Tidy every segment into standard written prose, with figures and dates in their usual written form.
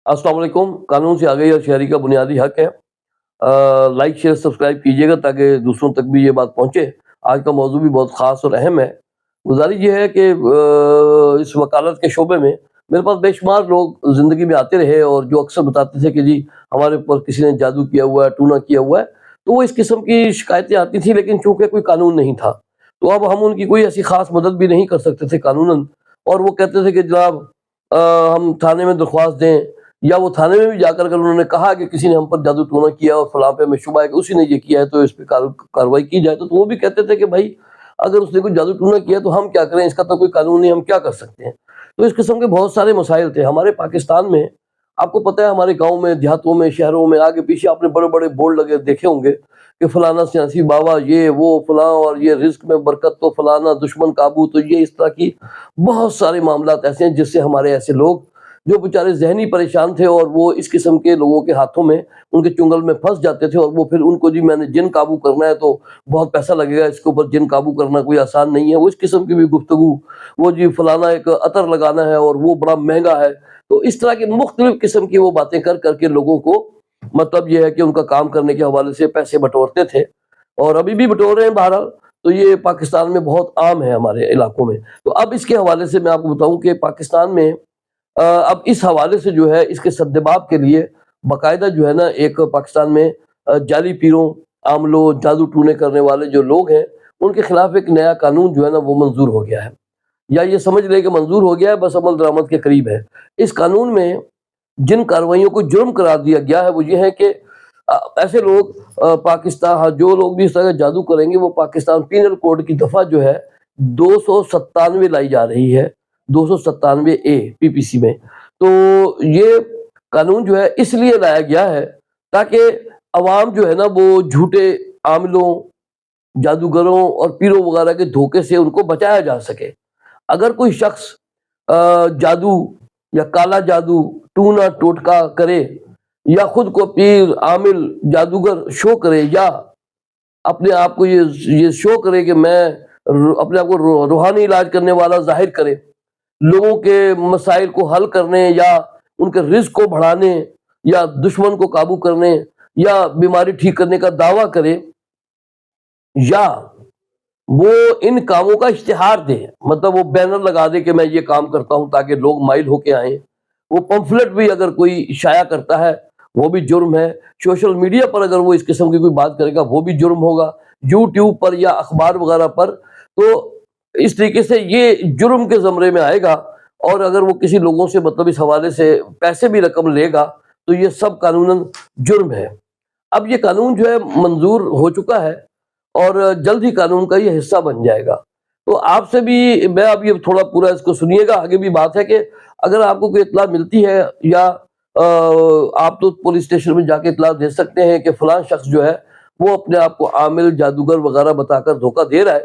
अस्सलाम वालेकुम। कानून से आगे या शहरी का बुनियादी हक है। लाइक शेयर सब्सक्राइब कीजिएगा ताकि दूसरों तक भी ये बात पहुँचे। आज का मौजू भी बहुत ख़ास और अहम है। गुज़ारिश ये है कि इस वकालत के शोबे में मेरे पास बेशुमार लोग ज़िंदगी में आते रहे और जो अक्सर बताते थे कि जी हमारे ऊपर किसी ने जादू किया हुआ है, टूना किया हुआ है। तो वो इस किस्म की शिकायतें आती थी, लेकिन चूँकि कोई कानून नहीं था, तो अब हम उनकी कोई ऐसी ख़ास मदद भी नहीं कर सकते थे कानूनन। और वो कहते थे कि जनाब हम थाने में दरख्वास्त दें, या वो थाने में भी जाकर अगर उन्होंने कहा कि किसी ने हम पर जादू टोना किया और फलां पे हमें शुबा है कि उसी ने ये किया है, तो इस पे कार्रवाई की जाए, तो वो भी कहते थे कि भाई अगर उसने कोई जादू टोना किया तो हम क्या करें, इसका तो कोई कानून नहीं, हम क्या कर सकते हैं। तो इस किस्म के बहुत सारे मसाइल थे हमारे पाकिस्तान में। आपको पता है हमारे गाँव में, देहातों में, शहरों में आगे पीछे आपने बड़े बड़े बोर्ड लगे देखे होंगे कि फलाना सियासी बाबा ये वो फलां, और ये रिस्क में बरकत तो फलाना, दुश्मन काबू, तो ये इस तरह की बहुत सारे मामलात ऐसे हैं जिससे हमारे ऐसे लोग जो बेचारे ज़हनी परेशान थे और वो इस किस्म के लोगों के हाथों में, उनके चुंगल में फँस जाते थे। और वो फिर उनको जी मैंने जिन काबू करना है तो बहुत पैसा लगेगा, इसके ऊपर जिन काबू करना कोई आसान नहीं है। वो इस किस्म की भी गुफ्तगू, वो जी फलाना एक अतर लगाना है और वो बड़ा महँगा है। तो इस तरह की मुख्तलिफ किस्म की वो बातें कर के लोगों को, मतलब ये है कि उनका काम करने के हवाले से पैसे बटोरते थे, और अभी भी बटोर रहे हैं बहरहाल। तो ये पाकिस्तान में बहुत आम है हमारे इलाकों में। तो अब इसके हवाले से मैं आपको बताऊँ कि पाकिस्तान में अब इस हवाले से जो है इसके सद्देबाब के लिए बाकायदा जो है ना एक पाकिस्तान में जाली पीरों, आमलों, जादू टूने करने वाले जो लोग हैं, उनके खिलाफ एक नया कानून जो है ना वो मंजूर हो गया है, या ये समझ लें कि मंजूर हो गया है, बस अमल दरामद के करीब है। इस कानून में जिन कार्रवाइयों को जुर्म करार दिया गया है वो ये है कि ऐसे लोग पाकिस्तान, हाँ, जो लोग भी इस तरह का जादू करेंगे वो पाकिस्तान पीनल कोड की दफा जो है 297 लाई जा रही है, 297 ए पीपीसी में। तो ये कानून जो है इसलिए लाया गया है ताकि अवाम जो है ना वो झूठे आमिलों, जादूगरों और पीरों वगैरह के धोखे से उनको बचाया जा सके। अगर कोई शख्स जादू या काला जादू, टूना टोटका करे, या खुद को पीर, आमिल, जादूगर शो करे, या अपने आप को ये शो करे कि मैं अपने आप को रूहानी इलाज करने वाला जाहिर करे, लोगों के मसाइल को हल करने या उनके रिस्क को बढ़ाने या दुश्मन को काबू करने या बीमारी ठीक करने का दावा करे, या वो इन कामों का इश्तिहार दे, मतलब वो बैनर लगा दे कि मैं ये काम करता हूं ताकि लोग माइल होके आए। वो पंफलेट भी अगर कोई शाया करता है वो भी जुर्म है। सोशल मीडिया पर अगर वो इस किस्म की कोई बात करेगा वो भी जुर्म होगा, यूट्यूब पर या अखबार वगैरह पर। तो इस तरीके से ये जुर्म के ज़मरे में आएगा। और अगर वो किसी लोगों से मतलब इस हवाले से पैसे भी रकम लेगा तो ये सब कानूनन जुर्म है। अब ये कानून जो है मंजूर हो चुका है और जल्द ही कानून का ये हिस्सा बन जाएगा। तो आपसे भी मैं अब ये थोड़ा पूरा इसको सुनिएगा, आगे भी बात है कि अगर आपको कोई इत्तला मिलती है या आप तो पुलिस स्टेशन में जाके इत्तला दे सकते हैं कि फलां शख्स जो है वो अपने आप को आमिल, जादूगर वगैरह बताकर धोखा दे रहा है।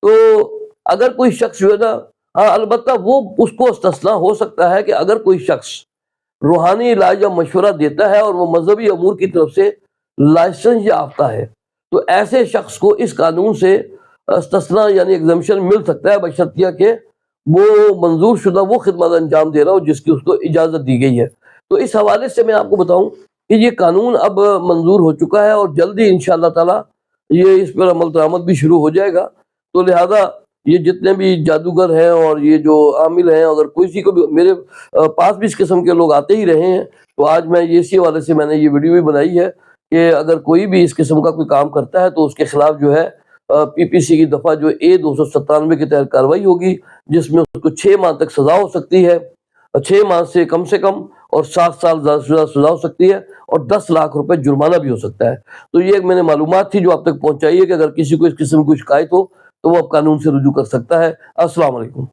तो अगर कोई शख्स जो है ना, हाँ, अलबत्ता वो उसको इस्तिस्ना हो सकता है कि अगर कोई शख्स रूहानी इलाज या मशवरा देता है और वो मजहबी अमूर की तरफ से लाइसेंस याफ्ता है, तो ऐसे शख्स को इस कानून से इस्तिस्ना यानी एग्जम्पशन मिल सकता है, बशर्तिया के वो मंजूर शुदा वो खिदमत अंजाम दे रहा हो जिसकी उसको इजाज़त दी गई है। तो इस हवाले से मैं आपको बताऊं कि ये कानून अब मंजूर हो चुका है और जल्दी इंशाअल्लाह ताला ये इस पर अमल दरामद भी शुरू हो जाएगा। तो लिहाजा ये जितने भी जादूगर हैं और ये जो आमिल हैं, अगर किसी को भी मेरे पास भी इस किस्म के लोग आते ही रहे हैं, तो आज मैं ये इसी हवाले से मैंने ये वीडियो भी बनाई है कि अगर कोई भी इस किस्म का कोई काम करता है तो उसके खिलाफ जो है पीपीसी की दफा जो ए 297 के तहत कार्रवाई होगी, जिसमें उसको 6 माह तक सजा हो सकती है, 6 माह से कम, और 7 साल सजा हो सकती है, और 10 लाख रुपए जुर्माना भी हो सकता है। तो ये एक मैंने मालूमात थी जो आप तक पहुंचाई है कि अगर किसी को इस किस्म की शिकायत हो तो वो अब कानून से रुजू कर सकता है। अस्सलाम वालेकुम।